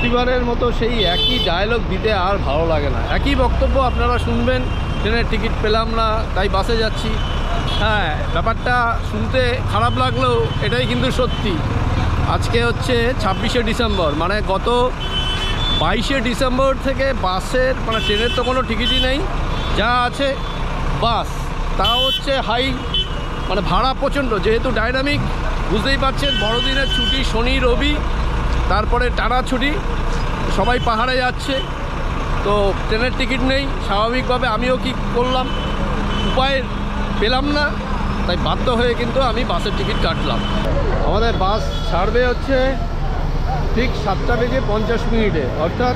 প্রতিবারের মতো সেই একই ডায়লগ দিতে আর ভালো লাগে না। একই বক্তব্য আপনারা শুনবেন, ট্রেনের টিকিট পেলাম না তাই বাসে যাচ্ছি। হ্যাঁ, ব্যাপারটা শুনতে খারাপ লাগলেও এটাই কিন্তু সত্যি। আজকে হচ্ছে 26শে ডিসেম্বর, মানে গত 22শে ডিসেম্বর থেকে বাসের মানে ট্রেনের তো কোনো টিকিটই নেই, যা আছে বাস, তাও হচ্ছে হাই, মানে ভাড়া প্রচণ্ড। যেহেতু ডাইনামিক, বুঝতেই পারছেন বড়দিনের ছুটি, শনি রবি, তারপরে টানা ছুটি, সবাই পাহাড়ে যাচ্ছে, তো ট্রেনের টিকিট নেই। স্বাভাবিকভাবে আমিও কি করলাম, উপায় পেলাম না, তাই বাধ্য হয়ে কিন্তু আমি বাসের টিকিট কাটলাম। আমাদের বাস ছাড়বে হচ্ছে ঠিক 7:50 অর্থাৎ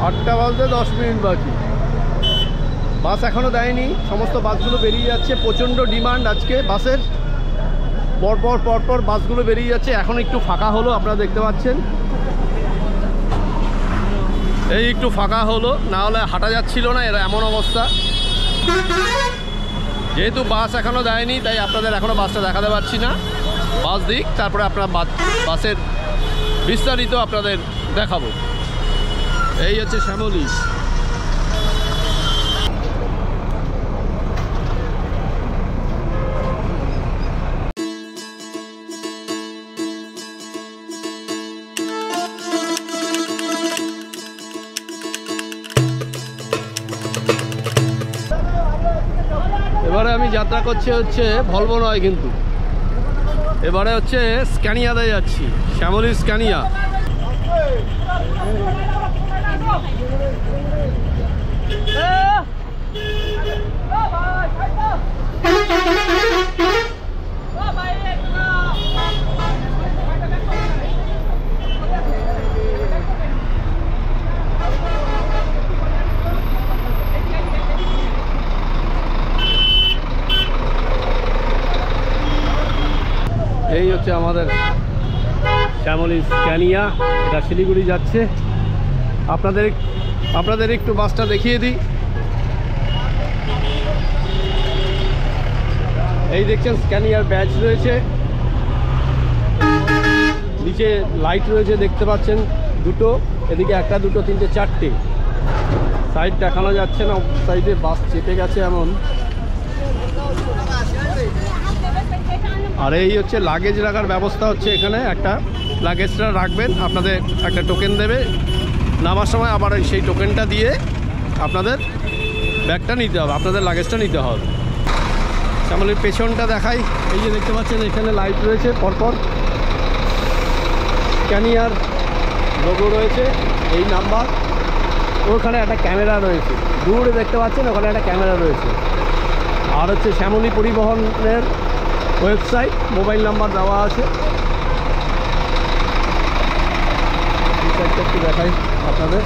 8টা বাজতে 10 মিনিট বাকি। বাস এখনও দেয়নি, সমস্ত বাসগুলো বেরিয়ে যাচ্ছে। প্রচণ্ড ডিমান্ড আজকে বাসের, পরপর বাসগুলো বেরিয়ে যাচ্ছে। এখন একটু ফাঁকা হলো, আপনারা দেখতে পাচ্ছেন, এই একটু ফাঁকা হলো, না হলে হাঁটা যাচ্ছিল না, এরা এমন অবস্থা। যেহেতু বাস এখনও দেয়নি তাই আপনাদের এখনও বাসটা দেখাতে পারছি না। বাস দিক, তারপরে আপনারা বাসের বিস্তারিত আপনাদের দেখাবো। এই হচ্ছে শ্যামলী। এবারে আমি যাত্রা করছি হচ্ছে ভলভো নয়, কিন্তু এবারে হচ্ছে স্ক্যানিয়াতে যাচ্ছি, শ্যামলী স্ক্যানিয়া। এই হচ্ছে আমাদের শ্যামলী স্ক্যানিয়া, এটা শিলিগুড়ি যাচ্ছে। আপনাদের একটু বাসটা দেখিয়ে দিই। এই দেখছেন স্ক্যানিয়ার ব্যাচ রয়েছে, নিচে লাইট রয়েছে দেখতে পাচ্ছেন দুটো, এদিকে একটা দুটো তিনটে চারটে। সাইড দেখানো যাচ্ছে না, সাইডে বাস চেপে গেছে এমন। আর এই হচ্ছে লাগেজ রাখার ব্যবস্থা হচ্ছে এখানে, একটা লাগেজটা রাখবেন, আপনাদের একটা টোকেন দেবে, নামার সময় আবার সেই টোকেনটা দিয়ে আপনাদের ব্যাগটা নিতে হবে, আপনাদের লাগেজটা নিতে হবে। শ্যামলীর পেছনটা দেখাই, এই যে দেখতে পাচ্ছেন এখানে লাইট রয়েছে পরপর, স্ক্যানিয়ার লোগো রয়েছে, এই নাম্বার, ওখানে একটা ক্যামেরা রয়েছে, দূরে দেখতে পাচ্ছেন ওখানে একটা ক্যামেরা রয়েছে। আর হচ্ছে শ্যামলী পরিবহনের ওয়েবসাইট, মোবাইল নাম্বার দেওয়া আছে। এই সাইডটা একটু দেখাই আপনাদের।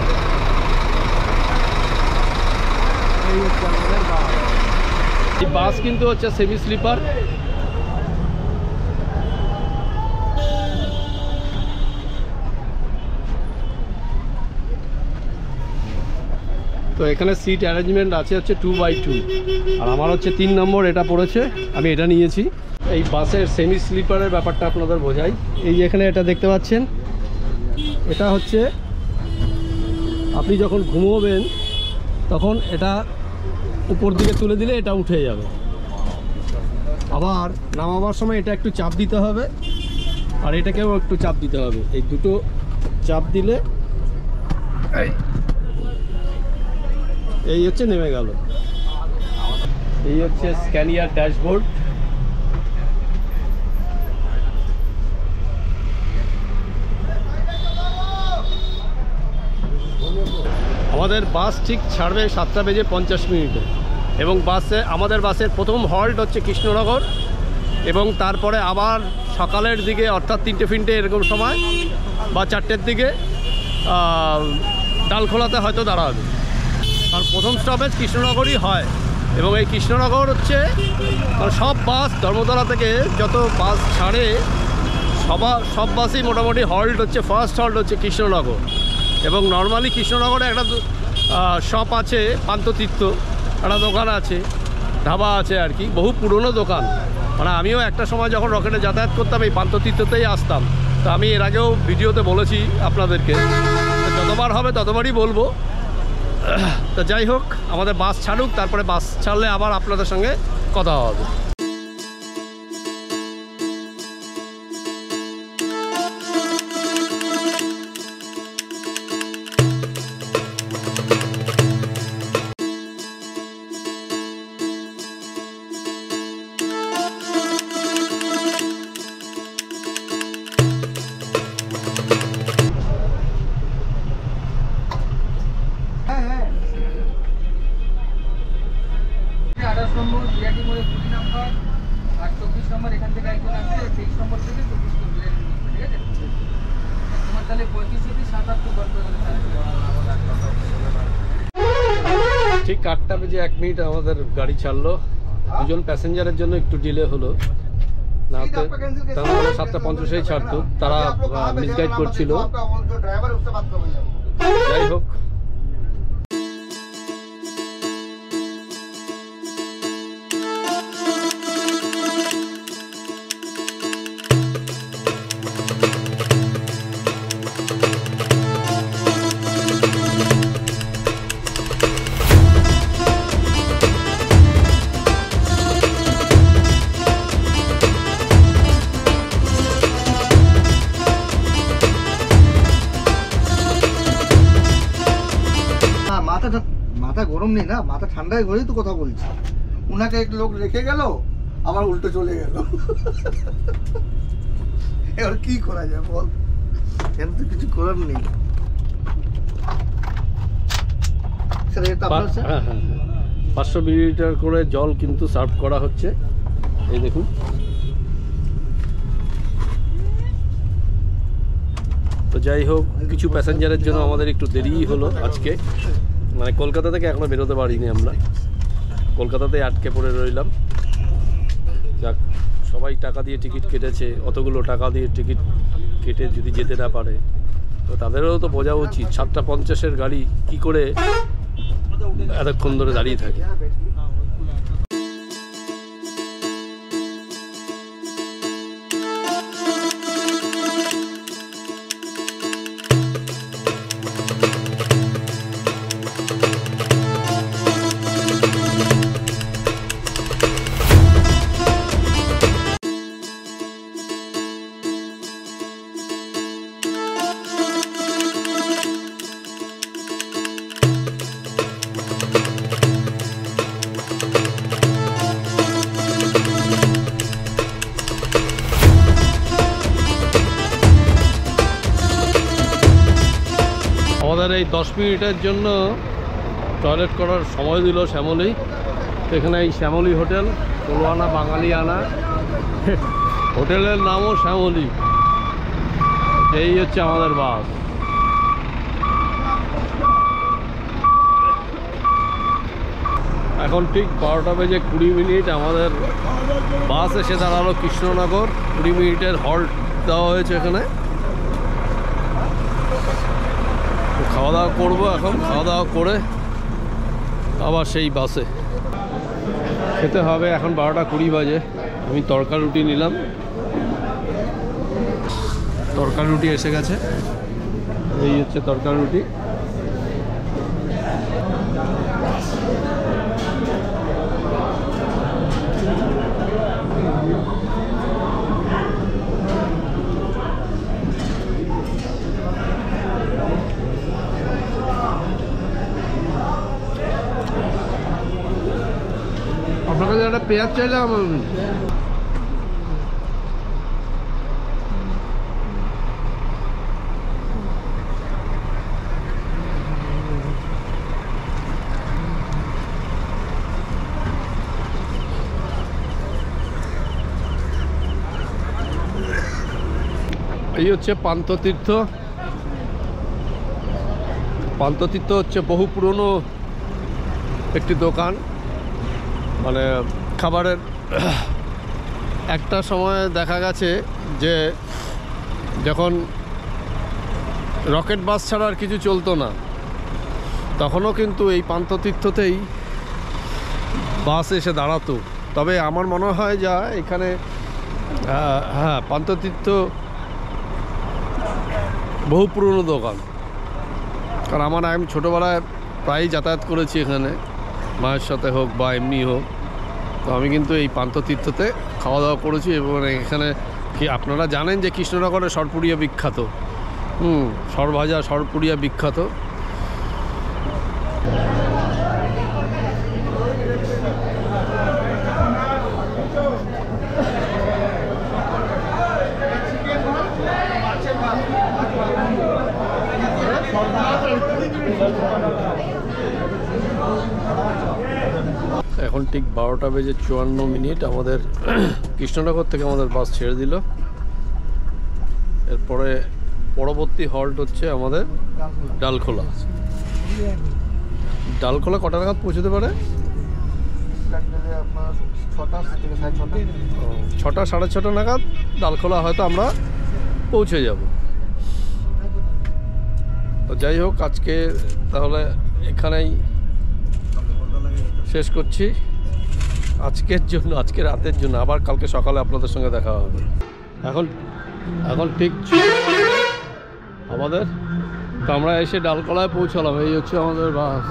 এই হচ্ছে আমাদের বাস। এই বাস কিন্তু হচ্ছে সেমি স্লিপার। তো এখানে সিট অ্যারেঞ্জমেন্ট আছে হচ্ছে 2x2, আর আমার হচ্ছে 3 নম্বর এটা পড়েছে, আমি এটা নিয়েছি। এই বাসের সেমি স্লিপারের ব্যাপারটা আপনাদের বোঝাই। এই যে এখানে এটা দেখতে পাচ্ছেন, এটা হচ্ছে আপনি যখন ঘুমোবেন তখন এটা উপর দিকে তুলে দিলে এটা উঠে যাবে, আবার নামাবার সময় এটা একটু চাপ দিতে হবে, আর এটাকেও একটু চাপ দিতে হবে। এই দুটো চাপ দিলে এই হচ্ছে নেমে গেল। এই হচ্ছে স্ক্যানিয়ার ড্যাশবোর্ড। আমাদের বাস ঠিক ছাড়বে 7:50 এবং আমাদের বাসের প্রথম হল্ট হচ্ছে কৃষ্ণনগর, এবং তারপরে আবার সকালের দিকে অর্থাৎ 3টে এরকম সময় বা 4টের দিকে ডালখোলাতে হয়তো দাঁড়াবে, কারণ প্রথম স্টপেজ কৃষ্ণনগরই হয়। এবং এই কৃষ্ণনগর হচ্ছে সব বাস ধর্মতলা থেকে যত বাস ছাড়ে সব বাসই মোটামুটি হল্ট হচ্ছে, ফার্স্ট হল্ট হচ্ছে কৃষ্ণনগর। এবং নর্মালি কৃষ্ণনগরে একটা শপ আছে, পান্ততীর্থ একটা দোকান আছে, ধাবা আছে আর কি, বহু পুরনো দোকান। মানে আমিও একটা সময় যখন রকেটে যাতায়াত করতাম এই পান্থতীর্থতেই আসতাম। তো আমি এর আগেও ভিডিওতে বলেছি আপনাদেরকে, যতবার হবে ততবারই বলবো। তো যাই হোক, আমাদের বাস ছাড়ুক, তারপরে বাস ছাড়লে আবার আপনাদের সঙ্গে কথা হবে। ঠিক 8টা বেজে 1 মিনিট আমাদের গাড়ি ছাড়লো। দুজন প্যাসেঞ্জারের জন্য একটু ডিলে হলো, না হলে 7:50-এই ছাড়তো। তারা মিসগাইড করছিল। যাই হোক, মাথা গরম নেই না, মাথা ঠান্ডায় ঘরেই তো কথা বলছি। উনাকে এক লোক রেখে গেল, আবার উল্টো চলে গেল। এবার কি করা যায় বল, এখানে তো কিছু করার নেই। 500 মিলিলিটার করে জল কিন্তু সার্ভ করা হচ্ছে, এই দেখুন। তো যাই হোক, কিছু প্যাসেঞ্জারের জন্য আমাদের একটু দেরিই হলো আজকে। মানে কলকাতা থেকে এখনো বেরোতে পারিনি আমরা, কলকাতাতেই আটকে পড়ে রইলাম। যাক, সবাই টাকা দিয়ে টিকিট কেটেছে, অতগুলো টাকা দিয়ে টিকিট কেটে যদি যেতে না পারে তো তাদেরও তো বোঝা উচিত 7:50-এর গাড়ি কি করে এতক্ষণ ধরে দাঁড়িয়ে থাকে। আমাদের এই 10 মিনিটের জন্য টয়লেট করার সময় দিল শ্যামলী। এখানে এই শ্যামলী হোটেল, ষোলোআনা বাঙালিয়ানা, হোটেলের নামও শ্যামলী। এই হচ্ছে আমাদের বাস। এখন ঠিক 12টা বেজে 20 মিনিট আমাদের বাস এসে দাঁড়ালো কৃষ্ণনগর। 20 মিনিটের হল্ট দেওয়া হয়েছে এখানে। খাওয়া দাওয়া করবো এখন, খাওয়া দাওয়া করে আবার সেই বাসে খেতে হবে। এখন 12টা 20 বাজে। আমি তড়কা রুটি নিলাম, তড়কা রুটি এসে গেছে। এই হচ্ছে তড়কা রুটি। আপনার কাছে একটা পেঁয়াজ চাইলাম। এই হচ্ছে পান্থতীর্থ। পান্থতীর্থ হচ্ছে বহু পুরনো একটি দোকান, মানে খাবারের। একটা সময় দেখা গেছে যে যখন রকেট বাস ছাড়া আর কিছু চলতো না, তখনও কিন্তু এই পান্থতীর্থতেই বাস এসে দাঁড়াতো। তবে আমার মনে হয় যা এখানে হ্যাঁ পান্থতীর্থ বহু পুরনো দোকান, কারণ আমি ছোটোবেলায় প্রায়ই যাতায়াত করেছি এখানে, মায়ের সাথে হোক বা এমনি হোক। তো আমি কিন্তু এই পান্থতীর্থতে খাওয়া দাওয়া করেছি এবং এখানে কি আপনারা জানেন যে কৃষ্ণনগরের সরপুরিয়া বিখ্যাত, সরভাজা সরপুরিয়া বিখ্যাত। এখন ঠিক 12টা বেজে 54 মিনিট আমাদের কৃষ্ণনগর থেকে আমাদের বাস ছেড়ে দিল। এরপরে পরবর্তী হল্ট হচ্ছে আমাদের ডালখোলা। ডালখোলা কটা নাগাদ পৌঁছতে পারে? 6টা 6:30 নাগাদ ডালখোলা হয়তো আমরা পৌঁছে যাব। তো যাই হোক, আজকে তাহলে এখানেই শেষ করছি আজকের জন্য, আজকে রাতের জন্য। আবার কালকে সকালে আপনাদের সঙ্গে দেখা হবে। এখন ঠিক আমাদের, তো আমরা এসে ডালখোলায় পৌঁছালাম। এই হচ্ছে আমাদের বাস।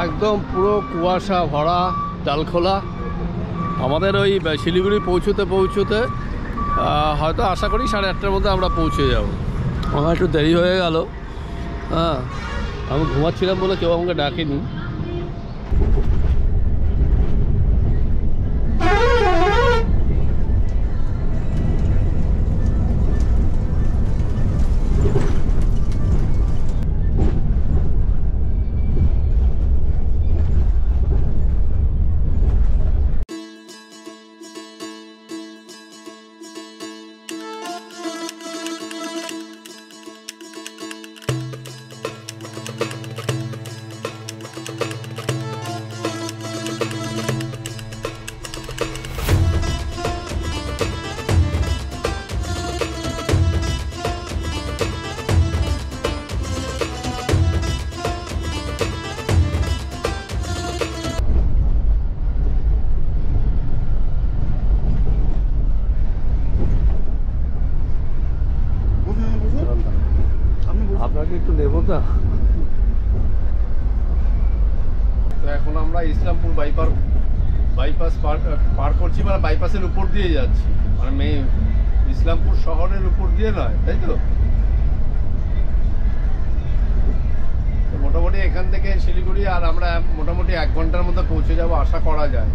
একদম পুরো কুয়াশা ভরা ডালখোলা। আমাদের ওই শিলিগুড়ি পৌঁছতে হয়তো আশা করি 8:30টার মধ্যে আমরা পৌঁছে যাব। আমার একটু দেরি হয়ে গেল, হ্যাঁ আমি ঘুমাচ্ছিলাম বলে কেউ আমাকে ডাকেনি। আপনাকে একটু নেবো না। তো এখন আমরা ইসলামপুর বাইপাস পার করছি, মানে বাইপাসের উপর দিয়ে যাচ্ছি, মানে ইসলামপুর শহরের উপর দিয়ে নয়, তাই তো? মোটামুটি এখান থেকে শিলিগুড়ি আর আমরা মোটামুটি 1 ঘন্টার মধ্যে পৌঁছে যাব আশা করা যায়,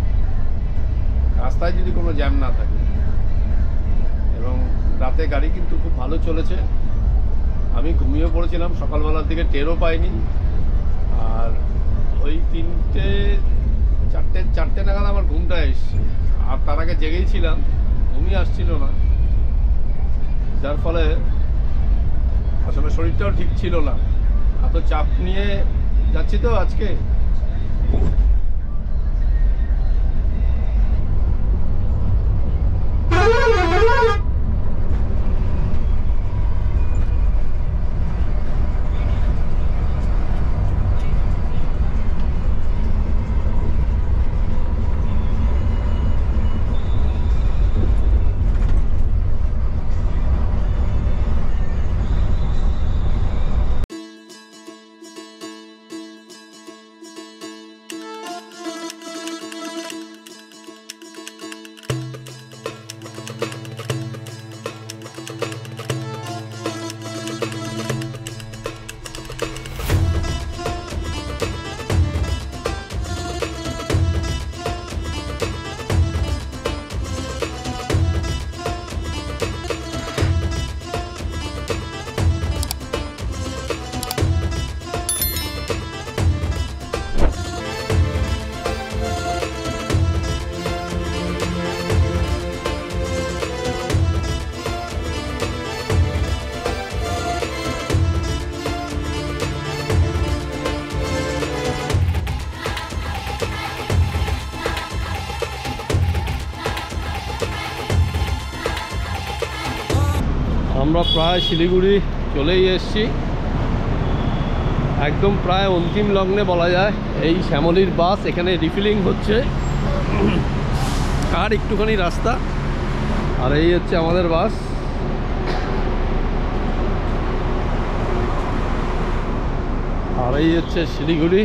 রাস্তায় যদি কোনো জ্যাম না থাকে। এবং রাতে গাড়ি কিন্তু খুব ভালো চলেছে। আমি ঘুমিয়ে পড়েছিলাম, সকালবেলার দিকে টেরও পাইনি। আর ওই 4টে নাগাদ আমার ঘুমটা এসছে, আর তার আগে জেগেই ছিলাম, ঘুমই আসছিল না, যার ফলে আসলে শরীরটাও ঠিক ছিল না। এত চাপ নিয়ে যাচ্ছি তো আজকে। আমরা প্রায় শিলিগুড়ি চলেই এসেছি, একদম প্রায় অন্তিম লগ্নে বলা যায়। এই শ্যামলীর বাস এখানে রিফিলিং হচ্ছে, আর একটুখানি রাস্তা, আর এই হচ্ছে আমাদের বাস। আর এই হচ্ছে শিলিগুড়ি।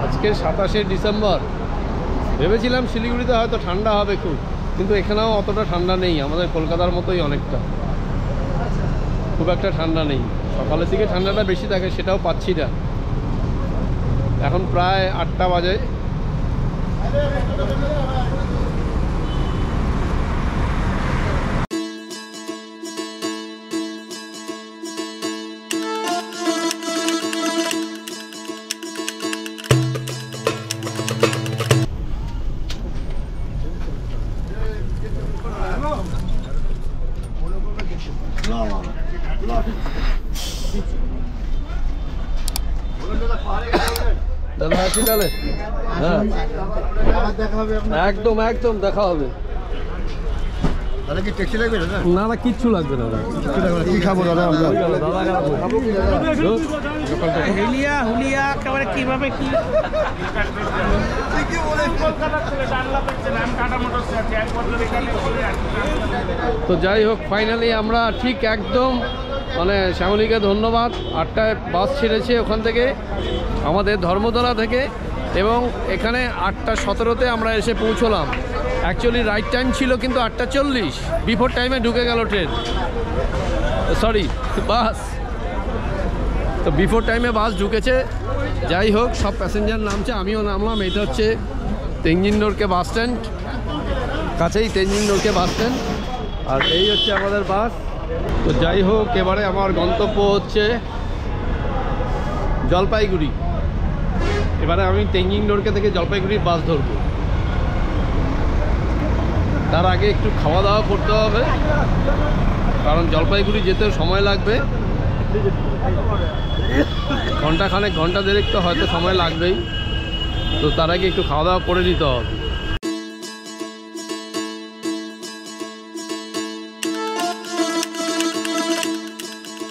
আজকে 27শে ডিসেম্বর। ভেবেছিলাম শিলিগুড়িতে হয়তো ঠান্ডা হবে খুব, কিন্তু এখানেও অতটা ঠান্ডা নেই, আমাদের কলকাতার মতোই অনেকটা, খুব একটা ঠান্ডা নেই। সকালের দিকে ঠান্ডাটা বেশি থাকে, সেটাও পাচ্ছি না। এখন প্রায় 8টা বাজে। দাদা আছি তাহলে? হ্যাঁ, একদম একদম দেখা হবে। না না, কিচ্ছু লাগবে না। কি খাবো দাদা আমরা? কিভাবে কি তো যাই হোক, ফাইনালি আমরা ঠিক একদম মানে শ্যামলীকে ধন্যবাদ, 8টায় বাস ছেড়েছে ওখান থেকে, আমাদের ধর্মতলা থেকে, এবং এখানে 8টা 17-তে আমরা এসে পৌঁছলাম। অ্যাকচুয়ালি রাইট টাইম ছিল, কিন্তু 8টা 40 বিফোর টাইমে ঢুকে গেল ট্রেন, সরি বাস। তো বিফোর টাইমে বাস ঢুকেছে। যাই হোক, সব প্যাসেঞ্জার নামছে, আমিও নামলাম। এটা হচ্ছে তেঞ্জিন রোডকে বাস স্ট্যান্ড, কাছেই তেঞ্জিন রোডকে বাস স্ট্যান্ড, আর এই হচ্ছে আমাদের বাস। তো যাই হোক, এবারে আমার গন্তব্য হচ্ছে জলপাইগুড়ি। এবারে আমি তেঞ্জিন রোডকে থেকে জলপাইগুড়ির বাস ধরবো। তার আগে একটু খাওয়া দাওয়া করতে হবে, কারণ জলপাইগুড়ি যেতে সময় লাগবে, ঘন্টা দেড়েক তো হয়তো সময় লাগবেই। তো তার আগে একটু খাওয়া দাওয়া করে নিতে হবে।